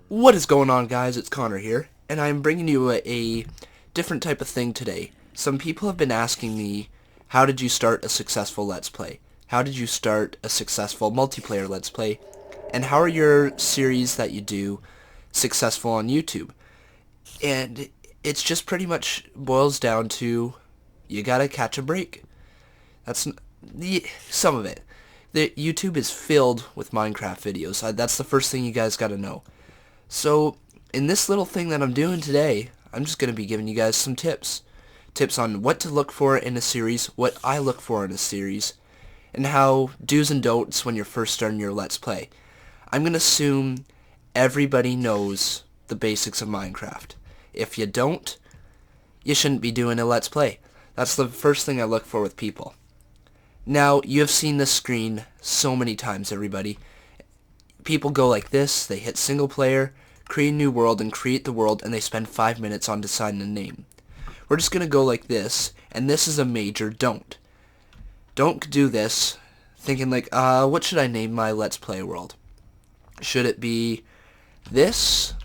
What is going on, guys? It's Connor here, and I'm bringing you a different type of thing today. Some people have been asking me, how did you start a successful Let's Play? How did you start a successful multiplayer Let's Play? And how are your series that you do successful on YouTube? And it's just pretty much boils down to, you gotta catch a break. That's some of it. The YouTube is filled with Minecraft videos. That's the first thing you guys gotta know. So, in this little thing that I'm doing today, I'm just going to be giving you guys some tips. Tips on what to look for in a series, what I look for in a series, and how do's and don'ts when you're first starting your Let's Play. I'm going to assume everybody knows the basics of Minecraft. If you don't, you shouldn't be doing a Let's Play. That's the first thing I look for with people. Now, you have seen this screen so many times, everybody. People go like this, they hit single player, create a new world, and create the world, and they spend 5 minutes on deciding a name. We're just going to go like this, and this is a major don't. Don't do this thinking like, what should I name my Let's Play world? Should it be this?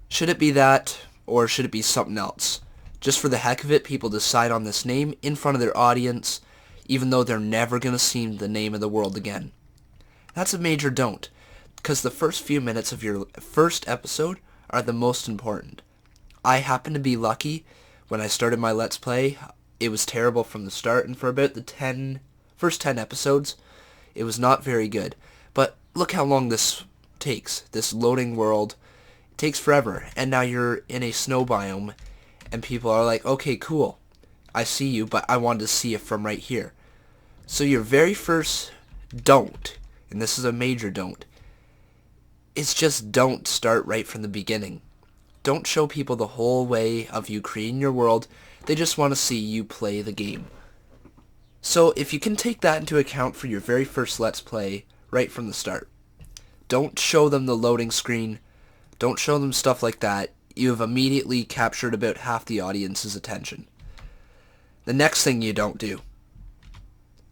Should it be that? Or should it be something else? Just for the heck of it, people decide on this name in front of their audience, even though they're never going to see the name of the world again. That's a major don't, because the first few minutes of your first episode are the most important. I happen to be lucky. When I started my Let's Play, it was terrible from the start, and for about the first 10 episodes, it was not very good. But look how long this takes. This loading world, it takes forever, and now you're in a snow biome, and people are like, okay, cool, I see you, but I wanted to see it from right here. So your very first don't, and this is a major don't, it's just don't start right from the beginning. Don't show people the whole way of you creating your world. They just want to see you play the game. So if you can take that into account for your very first Let's Play right from the start, don't show them the loading screen. Don't show them stuff like that. You have immediately captured about half the audience's attention. The next thing you don't do,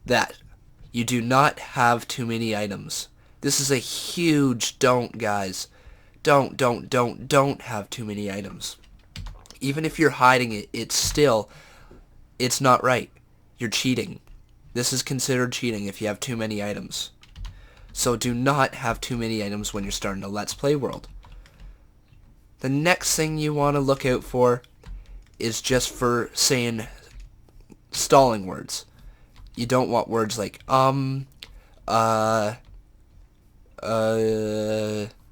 that you do not have too many items. This is a huge don't, guys. Don't have too many items. Even if you're hiding it, it's not right. You're cheating. This is considered cheating if you have too many items. So do not have too many items when you're starting a Let's Play world. The next thing you want to look out for is just for saying stalling words. You don't want words like,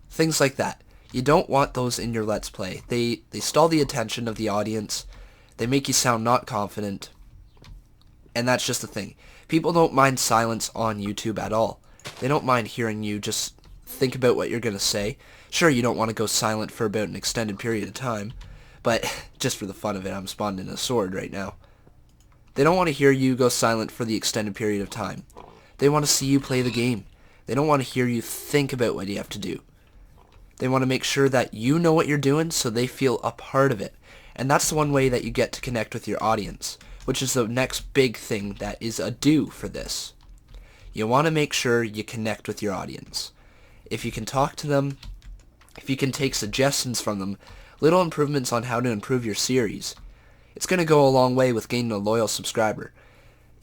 things like that. You don't want those in your Let's Play. They stall the attention of the audience. They make you sound not confident. And that's just the thing. People don't mind silence on YouTube at all. They don't mind hearing you just think about what you're going to say. Sure, you don't want to go silent for about an extended period of time, but just for the fun of it, I'm spawning a sword right now. They don't want to hear you go silent for the extended period of time. They want to see you play the game. They don't want to hear you think about what you have to do. They want to make sure that you know what you're doing so they feel a part of it. And that's the one way that you get to connect with your audience, which is the next big thing that is a do for this. You want to make sure you connect with your audience. If you can talk to them, if you can take suggestions from them, little improvements on how to improve your series, it's going to go a long way with gaining a loyal subscriber.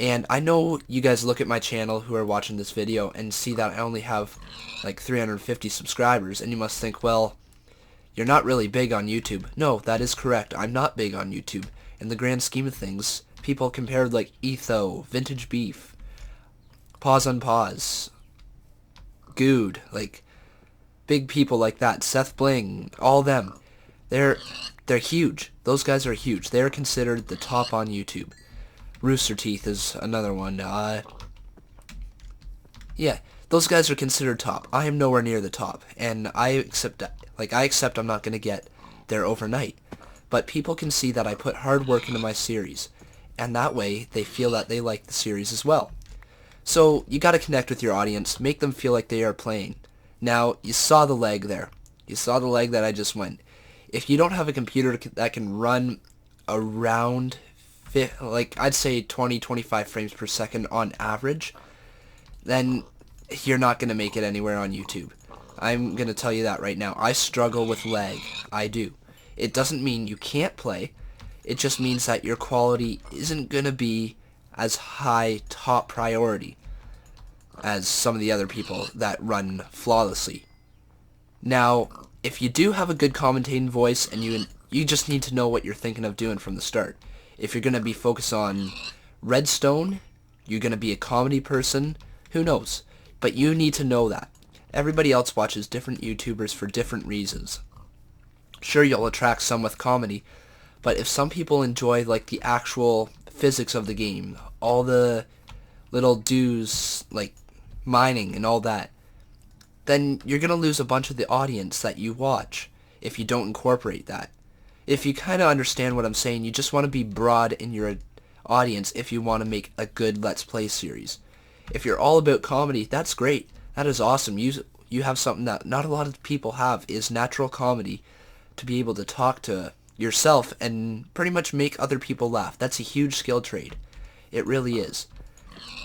And I know you guys look at my channel who are watching this video and see that I only have like 350 subscribers, and you must think, well, you're not really big on YouTube. No, that is correct. I'm not big on YouTube. In the grand scheme of things, people compared like Etho, Vintage Beef, Pause on Pause, Good, like big people like that, Seth Bling, all them. They're huge. Those guys are huge. They're considered the top on YouTube. Rooster Teeth is another one. Yeah, those guys are considered top. I am nowhere near the top, and I accept I'm not going to get there overnight. But people can see that I put hard work into my series, and that way they feel that they like the series as well. So you got to connect with your audience, make them feel like they are playing. Now, you saw the lag there. You saw the lag that I just went. If you don't have a computer that can run around, like I'd say 20-25 frames per second on average, then you're not going to make it anywhere on YouTube. I'm going to tell you that right now. I struggle with lag. I do. It doesn't mean you can't play. It just means that your quality isn't going to be as high top priority as some of the other people that run flawlessly. Now, if you do have a good commentating voice and you just need to know what you're thinking of doing from the start. If you're going to be focused on Redstone, you're going to be a comedy person, who knows? But you need to know that. Everybody else watches different YouTubers for different reasons. Sure, you'll attract some with comedy, but if some people enjoy like the actual physics of the game, all the little do's like mining and all that, then you're going to lose a bunch of the audience that you watch if you don't incorporate that. If you kind of understand what I'm saying, you just want to be broad in your audience if you want to make a good Let's Play series. If you're all about comedy, that's great. That is awesome. You have something that not a lot of people have, is natural comedy, to be able to talk to yourself and pretty much make other people laugh. That's a huge skill trade. It really is.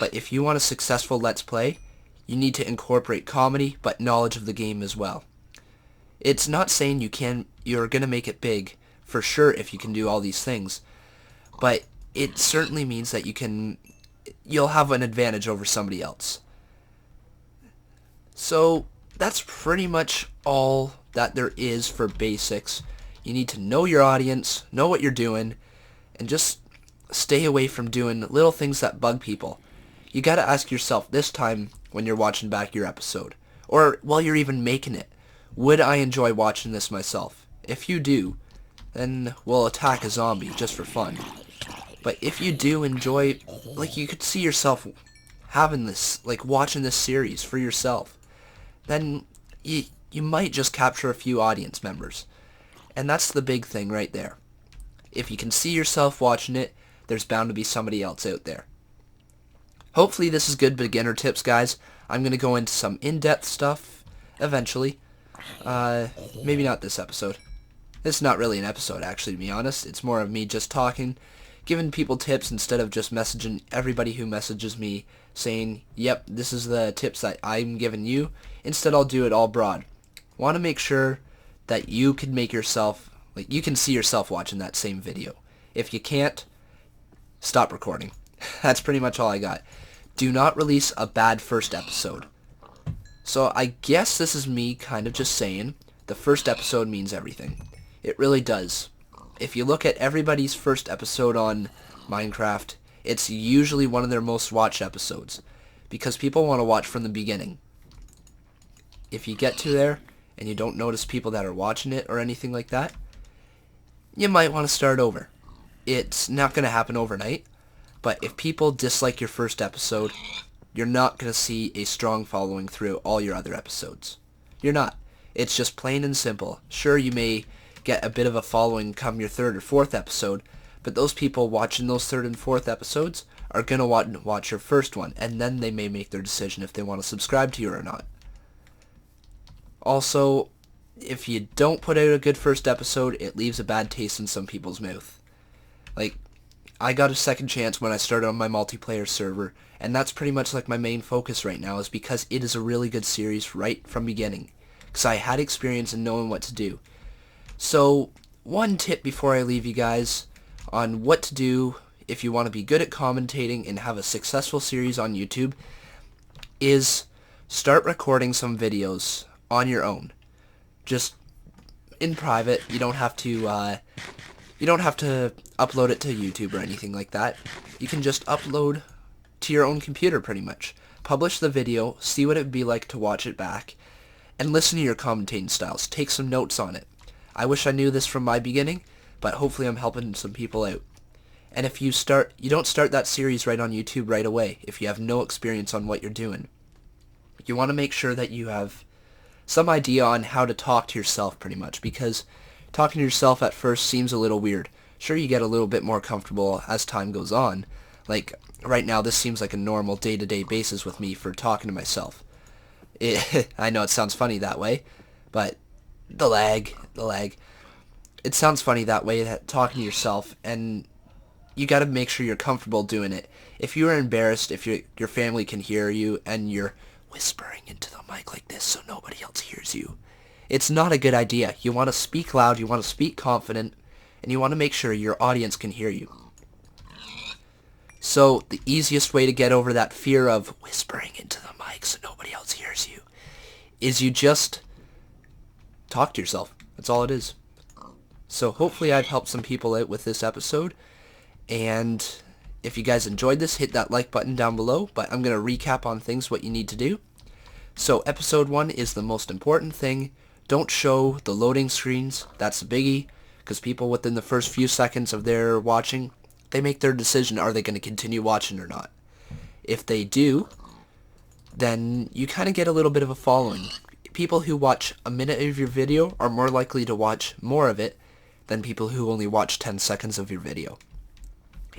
But if you want a successful Let's Play, you need to incorporate comedy, but knowledge of the game as well. It's not saying you're going to make it big, for sure, if you can do all these things. But it certainly means that you'll have an advantage over somebody else. So that's pretty much all that there is for basics. You need to know your audience, know what you're doing, and just stay away from doing little things that bug people. You gotta ask yourself this time when you're watching back your episode, or while you're even making it, would I enjoy watching this myself? If you do, then we'll attack a zombie just for fun. But if you do enjoy, like you could see yourself having this, like watching this series for yourself, then you might just capture a few audience members. And that's the big thing right there. If you can see yourself watching it, there's bound to be somebody else out there. Hopefully this is good beginner tips, guys. I'm going to go into some in-depth stuff eventually. Maybe not this episode. It's not really an episode, actually, to be honest. It's more of me just talking, giving people tips instead of just messaging everybody who messages me saying, yep, this is the tips that I'm giving you. Instead, I'll do it all broad. Want to make sure that you can make yourself, like you can see yourself watching that same video. If you can't, stop recording. That's pretty much all I got. Do not release a bad first episode. So I guess this is me kind of just saying the first episode means everything. It really does. If you look at everybody's first episode on Minecraft, it's usually one of their most watched episodes because people want to watch from the beginning. If you get to there and you don't notice people that are watching it or anything like that, you might want to start over. It's not going to happen overnight, but if people dislike your first episode, you're not going to see a strong following through all your other episodes. You're not. It's just plain and simple. Sure, you may get a bit of a following come your third or fourth episode, but those people watching those third and fourth episodes are going to watch your first one, and then they may make their decision if they want to subscribe to you or not. Also, if you don't put out a good first episode, it leaves a bad taste in some people's mouth. Like, I got a second chance when I started on my multiplayer server, and that's pretty much like my main focus right now, is because it is a really good series right from beginning, because I had experience in knowing what to do. So, one tip before I leave you guys on what to do if you want to be good at commentating and have a successful series on YouTube is start recording some videos on your own. Just in private. You don't have to upload it to YouTube or anything like that. You can just upload to your own computer pretty much. Publish the video, see what it would be like to watch it back, and listen to your commentating styles. Take some notes on it. I wish I knew this from my beginning, but hopefully I'm helping some people out. And if you don't start that series right on YouTube right away if you have no experience on what you're doing. You want to make sure that you have some idea on how to talk to yourself pretty much, because talking to yourself at first seems a little weird. Sure, you get a little bit more comfortable as time goes on. Like, right now this seems like a normal day-to-day basis with me for talking to myself. I know it sounds funny that way, but the lag. It sounds funny that way, that talking to yourself, and you got to make sure you're comfortable doing it. If you are embarrassed, if your family can hear you and you're whispering into the mic like this so nobody else hears you. It's not a good idea. You want to speak loud, you want to speak confident, and you want to make sure your audience can hear you. So the easiest way to get over that fear of whispering into the mic so nobody else hears you is you just talk to yourself. That's all it is. So hopefully I've helped some people out with this episode. And if you guys enjoyed this, hit that like button down below. But I'm going to recap on things, what you need to do. So episode 1 is the most important thing. Don't show the loading screens. That's a biggie. Because people within the first few seconds of their watching, they make their decision, are they going to continue watching or not. If they do, then you kind of get a little bit of a following. People who watch a minute of your video are more likely to watch more of it than people who only watch 10 seconds of your video.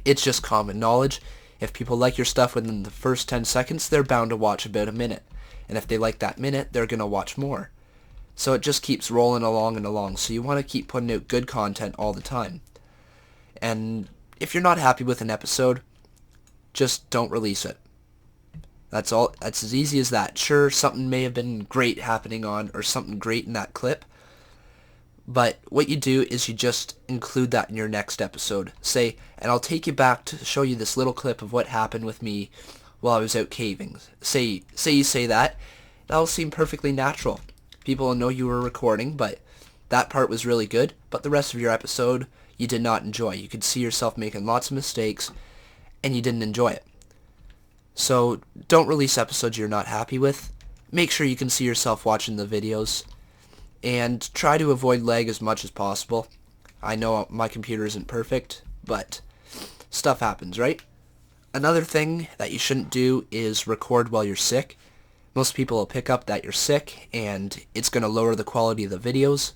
It's just common knowledge. If people like your stuff within the first 10 seconds, they're bound to watch about a minute. And if they like that minute, they're going to watch more. So it just keeps rolling along and along. So you want to keep putting out good content all the time. And if you're not happy with an episode, just don't release it. That's all. That's as easy as that. Sure, something may have been great happening on, or something great in that clip, but what you do is you just include that in your next episode. Say, and I'll take you back to show you this little clip of what happened with me while I was out caving. Say you say that. That'll seem perfectly natural. People will know you were recording, but that part was really good, but the rest of your episode you did not enjoy. You could see yourself making lots of mistakes, and you didn't enjoy it. So don't release episodes you're not happy with. Make sure you can see yourself watching the videos. And try to avoid lag as much as possible. I know my computer isn't perfect, but stuff happens, right? Another thing that you shouldn't do is record while you're sick. Most people will pick up that you're sick, and it's going to lower the quality of the videos.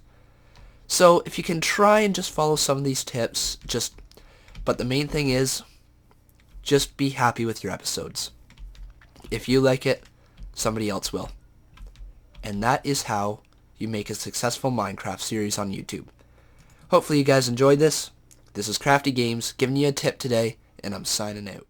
So if you can try and just follow some of these tips, but the main thing is, just be happy with your episodes. If you like it, somebody else will. And that is how you make a successful Minecraft series on YouTube. Hopefully you guys enjoyed this. This is Crafty Games giving you a tip today, and I'm signing out.